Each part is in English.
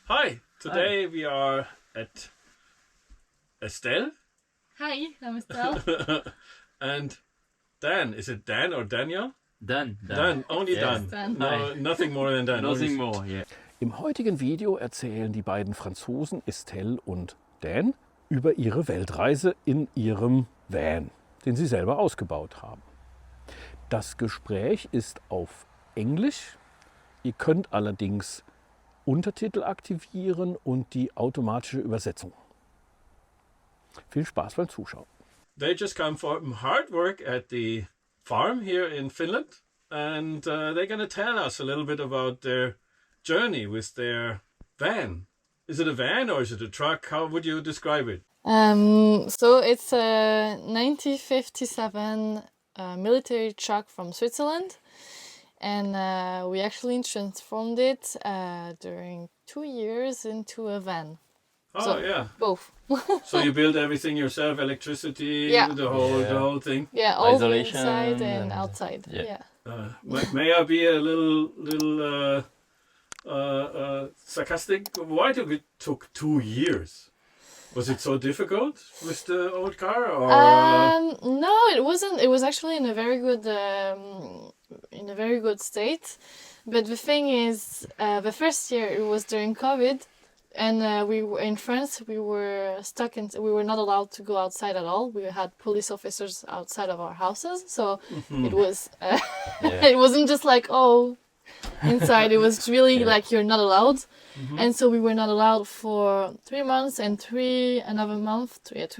Hi, today we are at Estelle. Hi, I'm Estelle. And Dan. Is it Dan or Daniel? Dan. Dan, only Yes. Dan. No, nothing more than Dan. Nothing more, yeah. Im heutigen Video erzählen die beiden Franzosen Estelle und Dan über ihre Weltreise in ihrem Van, den sie selber ausgebaut haben. Das Gespräch ist auf Englisch. Ihr könnt allerdings Untertitel aktivieren und die automatische Übersetzung. Viel Spaß beim Zuschauen. They just come from hard work at the farm here in Finland, and they're going to tell us a little bit about their journey with their van. Is it a van or is it a truck? How would you describe it? So it's a 1957 military truck from Switzerland, and we actually transformed it during 2 years into a van. Oh, So, yeah. Both. So you build everything yourself, electricity, Yeah. the whole thing. Yeah, all Isolation inside and and- outside. yeah. May I be a little sarcastic? Why did it took 2 years? Was it so difficult with the old car, or? No, it wasn't. It was actually in a very good state. But the thing is, the first year it was during COVID, and we were in France. We were stuck in. We were not allowed to go outside at all. We had police officers outside of our houses, so it was. It wasn't just like inside. It was really like you're not allowed. And so we were not allowed for 3 months and 2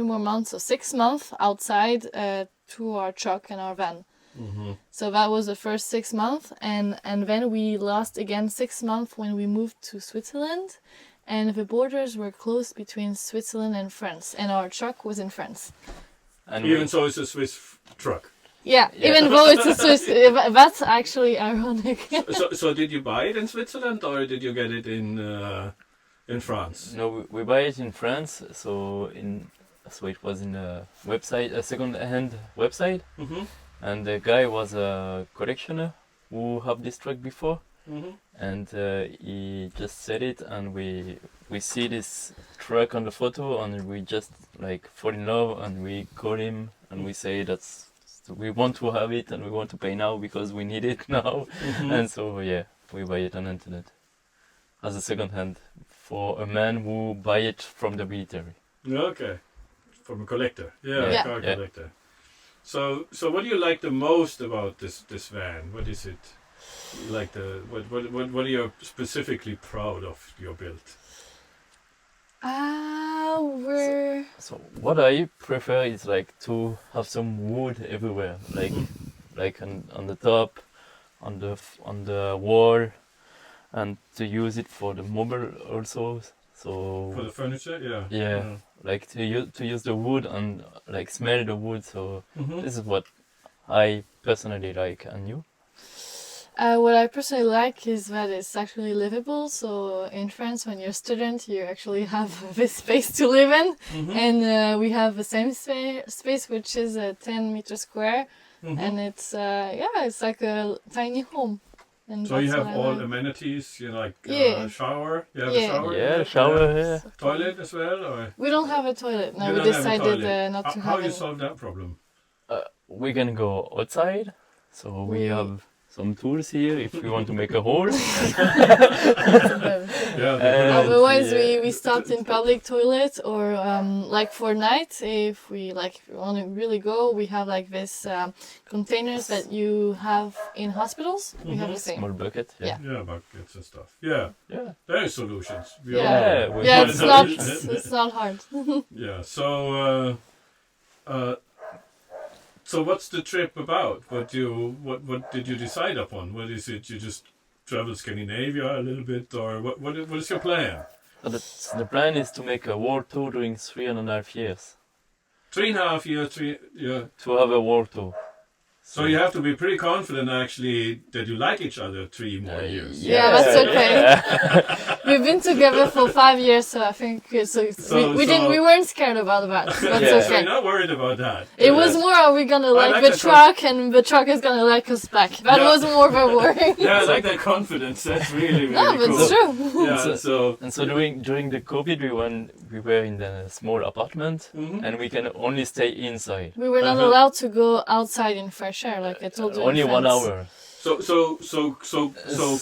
more months, so 6 months outside to our truck and our van. So that was the first 6 months, and then we lost again 6 months when we moved to Switzerland, and the borders were closed between Switzerland and France, and our truck was in France. And Even so, it's a Swiss truck. Yeah, even though it's a Swiss, that's actually ironic. So did you buy it in Switzerland, or did you get it in France? No, we buy it in France, so it was in a website, a second-hand website, and the guy was a collectioner who had this truck before, and he just said it, and we see this truck on the photo, and we just like fall in love, and we call him, and we say we want to have it, and we want to pay now because we need it now, and so we buy it on internet as a second hand for a man who buy it from the military. Okay, from a collector. Yeah. A car collector. So what do you like the most about this van? What is it like? What are you specifically proud of your build? So what I prefer is like to have some wood everywhere, like on the top, on the wall, and to use it for the mobile also. So For the furniture, yeah. yeah, like to use the wood and like smell the wood. So this is what I personally like. And you? What I personally like is that it's actually livable. So in France, when you're a student, you actually have this space to live in. And we have the same space, which is 10 meters square. And it's like a tiny home. And So you that's have what I all like. amenities, a shower. You have Yeah. a shower. Yeah, shower. Yeah. Toilet as well, or We don't have a toilet. No, you we don't have a decided toilet. not to How have you it. solve that problem? We can go outside. So we have some tools here if we want to make a hole. Yeah. Otherwise, we stopped in public toilet, or like for night, if we want to really go, we have like this containers that you have in hospitals. We have the same. Small bucket. Yeah. Yeah, buckets and stuff. Yeah. Yeah. There are solutions. We Yeah. all know. Yeah, It's not hard. Yeah. So what's the trip about? What did you decide upon? What is it? You just travel Scandinavia a little bit, or what is your plan? So the plan is to make a world tour during 3.5 years. 3.5 years. Yeah. To have a world tour. So you have to be pretty confident actually that you like each other 3 more years. Yeah, that's okay. We've been together for 5 years, so I think we weren't scared about that. That's So okay. you're not worried about that. It was more, are we gonna like the truck and the truck is gonna like us back? That was more of a worry. Yeah, I like that confidence. That's really, really No, but cool. it's true. Yeah, so during the COVID, we were in a small apartment, and we can only stay inside. We were not allowed to go outside in fresh air, like I told you. Only in 1 France. hour. So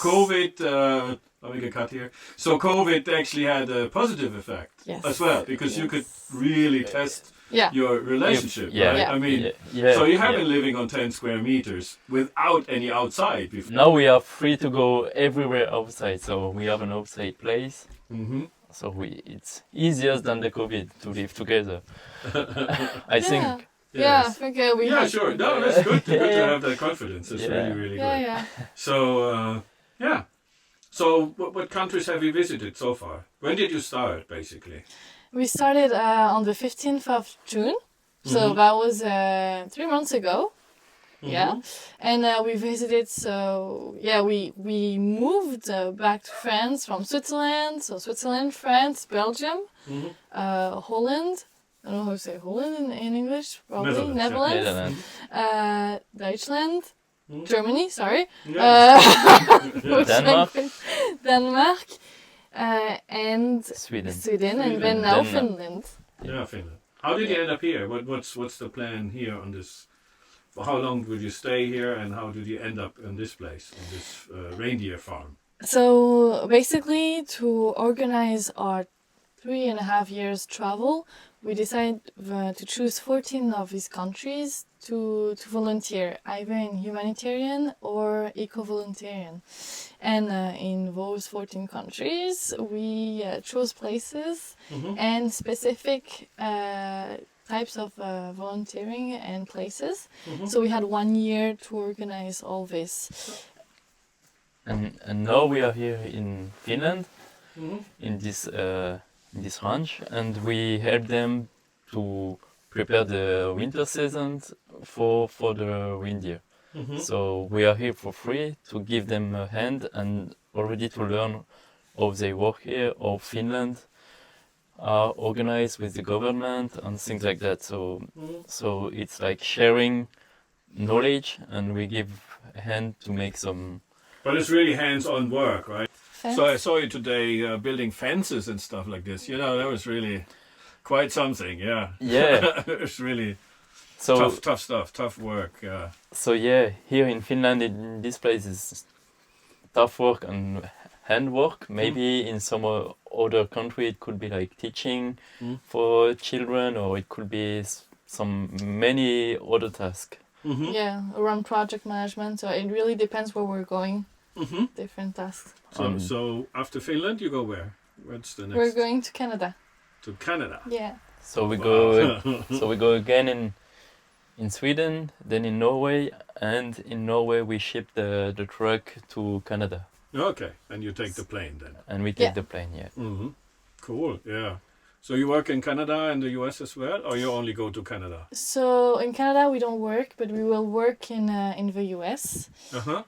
COVID. Let me get cut here. So COVID actually had a positive effect as well, because you could really test your relationship. Yeah. Right? Yeah. I mean, so you have been living on 10 square meters without any outside before. Now we are free to go everywhere outside. So we have an outside place. Mm-hmm. So it's easier than the COVID to live together. I think. Yeah, I think we Yeah, had sure. No, that's good. Good to have that confidence. It's really, really good. Yeah. So, So, what countries have you visited so far? When did you start, basically? We started on the 15th of June, so that was 3 months ago. Yeah, and we visited. So we moved back to France from Switzerland. So Switzerland, France, Belgium, Holland. I don't know how to say Holland in English. Probably Netherlands. Deutschland. Germany, sorry. Denmark. And Sweden, and then now Finland. Yeah, Finland. How did you end up here? What's the plan here on this? For how long would you stay here, and how did you end up in this place, on this reindeer farm? So basically, to organize our 3.5 years travel, we decided to choose 14 of these countries to volunteer, either in humanitarian or eco-volunteering. And in those 14 countries, we chose places and specific types of volunteering and places. So we had 1 year to organize all this. And now we are here in Finland, in this ranch, and we help them to prepare the winter season for the reindeer. So we are here for free to give them a hand and already to learn how they work here, how Finland are organized with the government and things like that. So it's like sharing knowledge, and we give a hand to make some. But it's really hands-on work, right? So I saw you today building fences and stuff like this. You know, that was really quite something. Yeah. Yeah. It's really tough stuff, tough work. Yeah. So here in Finland, in this place is tough work and handwork. Maybe in some other country it could be like teaching for children, or it could be many other tasks. Yeah, around project management. So it really depends where we're going. Different tasks. So after Finland, you go where? What's the next? We're going to Canada. To Canada. Yeah. So we go. So we go again in Sweden, then in Norway, and in Norway we ship the truck to Canada. Okay, and you take the plane then. And we take the plane, yeah. Cool. Yeah. So you work in Canada and the US as well, or you only go to Canada? So in Canada we don't work, but we will work in the US.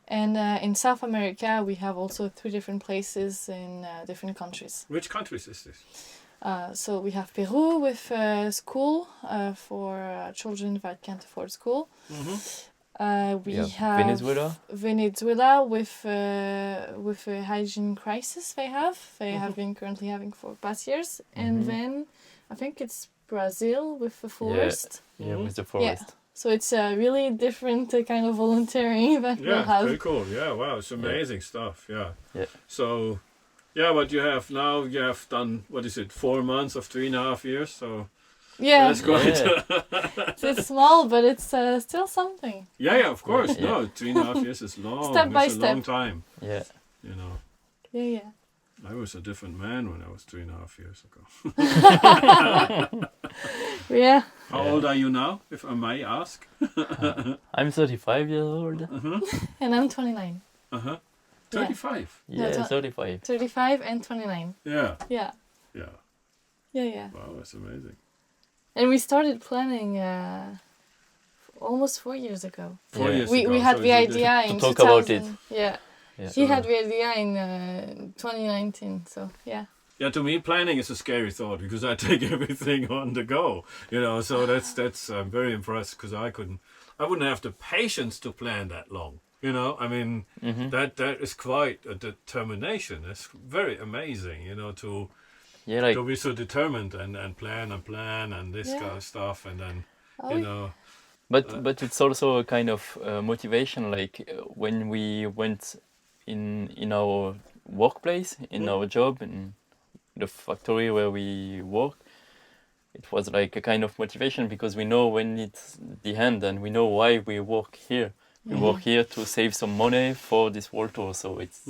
And in South America we have also 3 different places in different countries. Which countries is this? So we have Peru with school for children that can't afford school. We have Venezuela with a hygiene crisis they have been currently having for past years, and then I think it's Brazil with the forest. Yeah, with the forest. Yeah. So it's a really different kind of volunteering that we'll have. Yeah, very cool. Yeah, wow, it's amazing stuff. Yeah. So, what you have now, you have done, 4 months of 3.5 years. So. Yeah, that's great. It's small, but it's still something. Yeah, of course. No, 3.5 years is long. Step by step. A long time. Yeah. You know. Yeah. I was a different man when I was 3.5 years ago. Yeah. How old are you now, if I may ask? I'm 35 years old. And I'm 29. 35? Yeah, 35. 35 and 29. Yeah. Yeah. Yeah. Yeah. Wow, that's amazing. And we started planning almost 4 years ago. 4 years We ago. had So the it's- idea in talk 2000. about it. Yeah. Yeah. He had the idea in 2019. So yeah. Yeah, to me, planning is a scary thought because I take everything on the go, you know. So that's I'm very impressed because I wouldn't have the patience to plan that long, you know. I mean, that is quite a determination. It's very amazing, you know, to be so determined and plan and this kind of stuff, and then you know. But it's also a kind of motivation. Like when we went in our workplace, in our job, in the factory where we work, it was like a kind of motivation because we know when it's the end and we know why we work here. We work here to save some money for this world tour. So it's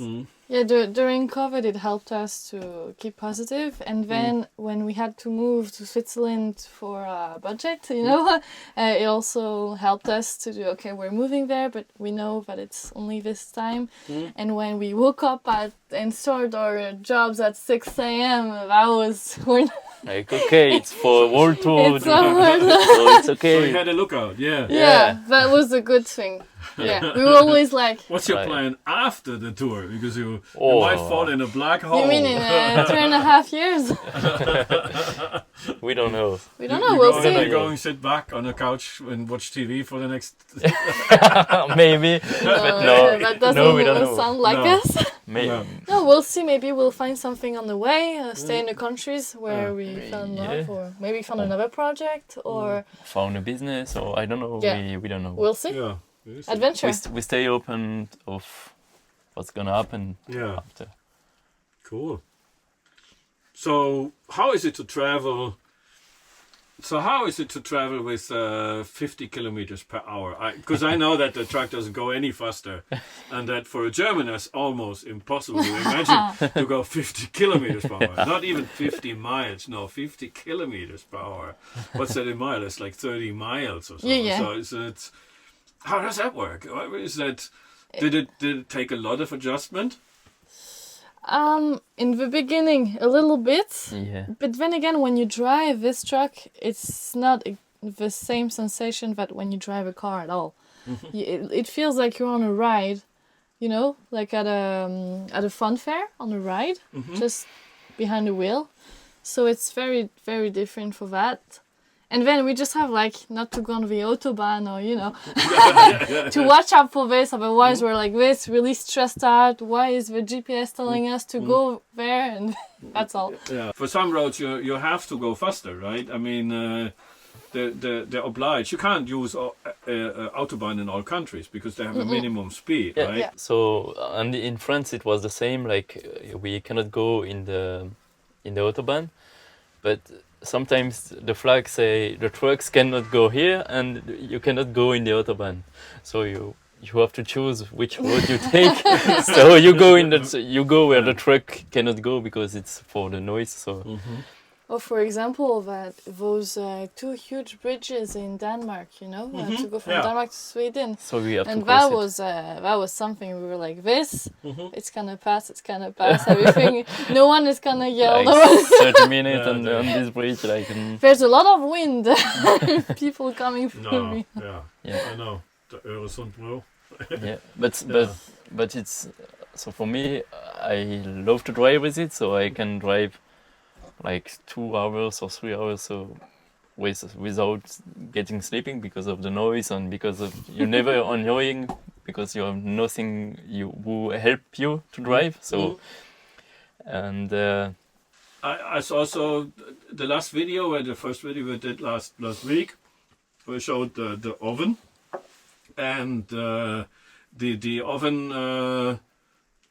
Yeah, during COVID, it helped us to keep positive. And then when we had to move to Switzerland for a budget, you know, it also helped us to do, okay, we're moving there, but we know that it's only this time. And when we woke up and started our jobs at 6 a.m., that was... like, okay, it's for world tour. It's so hard. So it's okay. So you had a lookout, yeah. Yeah, that was a good thing. Yeah, we were always like... What's your Right. plan after the tour? Because you Oh. might fall in a black hole. You mean in 2.5 years? We don't know. We don't know, we'll You're see. going to sit back on a couch and watch TV for the next... Maybe, but no, That doesn't no, we don't know. sound like No. us. Maybe. No. No, we'll see. Maybe we'll find something on the way. Stay in the countries where we fell in love, or maybe find another project, or Found a business, or I don't know. Yeah. We don't know. we'll see. Yeah. We'll see. Adventure. We stay open of what's gonna happen Yeah. after. Cool. So, how is it to travel? So, how is it to travel with 50 kilometers per hour? Because I know that the truck doesn't go any faster, and that for a German it's almost impossible to imagine to go 50 kilometers per hour. Not even 50 miles. No, 50 kilometers per hour. What's that in miles? It's like 30 miles or something. Yeah. So it's how does that work? Is that did it take a lot of adjustment? In the beginning, a little bit. Yeah. But then again, when you drive this truck, it's not the same sensation that when you drive a car at all. It feels like you're on a ride, you know, like at a fun fair on a ride, just behind the wheel. So it's very, very different for that. And then we just have like not to go on the autobahn or, you know, to watch out for this. Otherwise, we're like this, really stressed out. Why is the GPS telling us to go there? And that's all. Yeah. For some roads, you have to go faster, right? I mean, they're obliged. You can't use autobahn in all countries because they have a minimum speed, Yeah. right? Yeah. So and in France it was the same. Like we cannot go in the autobahn, but sometimes the flags say the trucks cannot go here and you cannot go in the autobahn. So you have to choose which road you take. So you go where the truck cannot go because it's for the noise. So Or for example, those two huge bridges in Denmark, you know, to go from Yeah. Denmark to Sweden. so we have And to cross that was something we were like, this, it's gonna pass, everything. No one is gonna yell. it. No one. Like 30 minutes on Yeah. this bridge. Like There's a lot of wind. People coming through No, me. yeah, I know the Öresundbro. yeah, but it's so for me. I love to drive with it, so I can drive like 2 hours or 3 hours so without getting sleeping because of the noise and because of you're never annoying because you have nothing who help you to drive. So and I saw the last video, the first video we did last week. We showed the oven, and the oven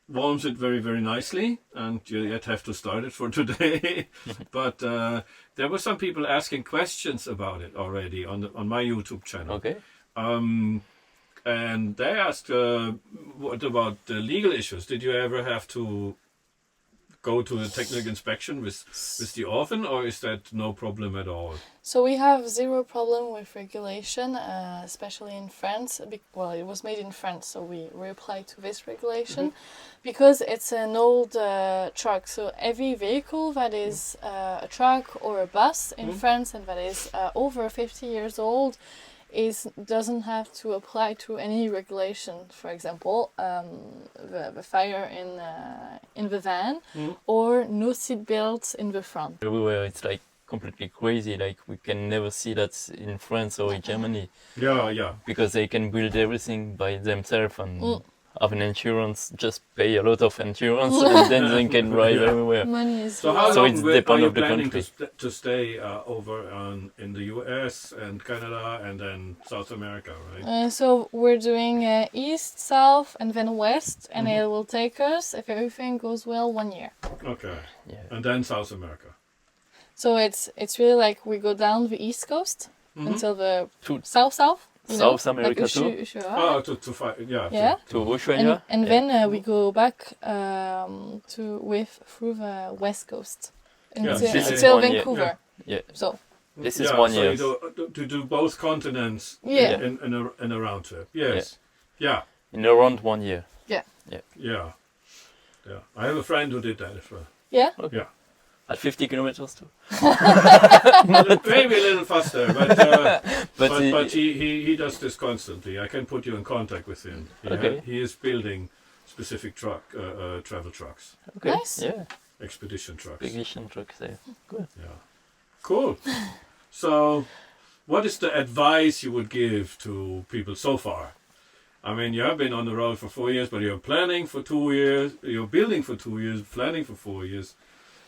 warms it very, very nicely, and you yet have to start it for today. But there were some people asking questions about it already on my YouTube channel. okay. And they asked, what about the legal issues? Did you ever have to go to a technical inspection with the oven, or is that no problem at all? So we have zero problem with regulation, especially in France. Well, it was made in France, so we apply to this regulation because it's an old truck. So every vehicle that is a truck or a bus in France and that is over 50 years old doesn't have to apply to any regulation. For example, the fire in the van, or no seat belts in the front. Everywhere it's like completely crazy. Like we can never see that in France or in Germany. Yeah. Because they can build everything by themselves and have an insurance, just pay a lot of insurance and then they can drive everywhere. Money is So how So long it's are depend you of the planning country. to stay over in the US and Canada and then South America, right? So we're doing east, south, and then west, and it will take us, if everything goes well, 1 year. Okay. Yeah. And then South America. So it's really like we go down the east coast until the To south. You know, South America like too. Ushuaia. To fight, yeah. Yeah. To Australia. And then we go back through the west coast until, This is until 1 year. Vancouver. Yeah. So This is 1 year. So to do both continents Yeah. in a round trip. Yes. Yeah. In around 1 year. Yeah. I have a friend who did that as well. yeah, Yeah. At 50 kilometers too. Maybe a little faster, but he does this constantly. I can put you in contact with him. Okay. He is building specific travel trucks, Okay. Nice. Yeah. expedition trucks. Vacation truck there. Good. Yeah. Cool. So, what is the advice you would give to people so far? I mean, you have been on the road for 4 years, but you're planning for 2 years. You're building for 2 years, planning for 4 years.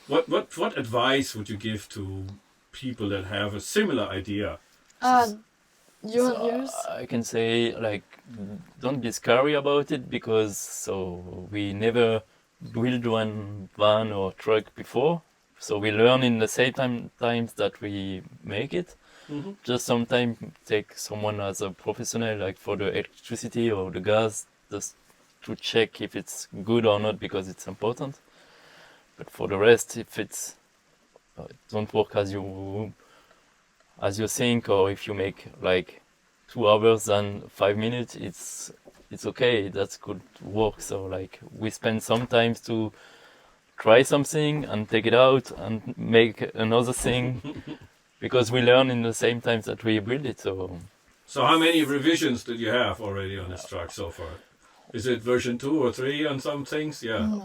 What advice would you give to people that have a similar idea? you want yours? I can say like don't be scary about it because we never build one van or truck before, so we learn in the same times that we make it. Just sometimes take someone as a professional, like for the electricity or the gas, just to check if it's good or not because it's important. But for the rest, if it don't work as you think, or if you make like 2 hours and 5 minutes, it's okay. That's good work. So like we spend some time to try something and take it out and make another thing because we learn in the same time that we build it. So how many revisions did you have already on this truck so far? Is it version 2 or 3 on some things? Yeah.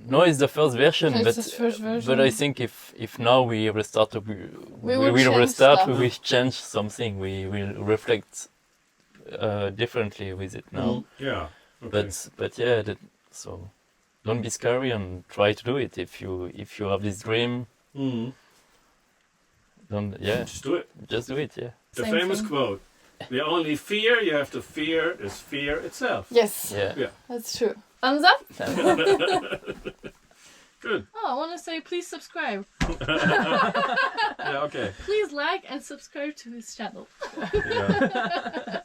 No, it's the first version, It's but the first version. but I think if now we restart, we will will change restart. stuff. We will change something. We will reflect differently with it now. Yeah. Okay. But yeah, so don't be scary and try to do it. If you have this dream, Just do it. just do it. Yeah. The Same famous thing. quote: "The only fear you have to fear is fear itself." Yes, Yeah. that's true. Thumbs up. Good. Oh, I want to say please subscribe. Yeah. Okay. Please like and subscribe to his channel. Yeah.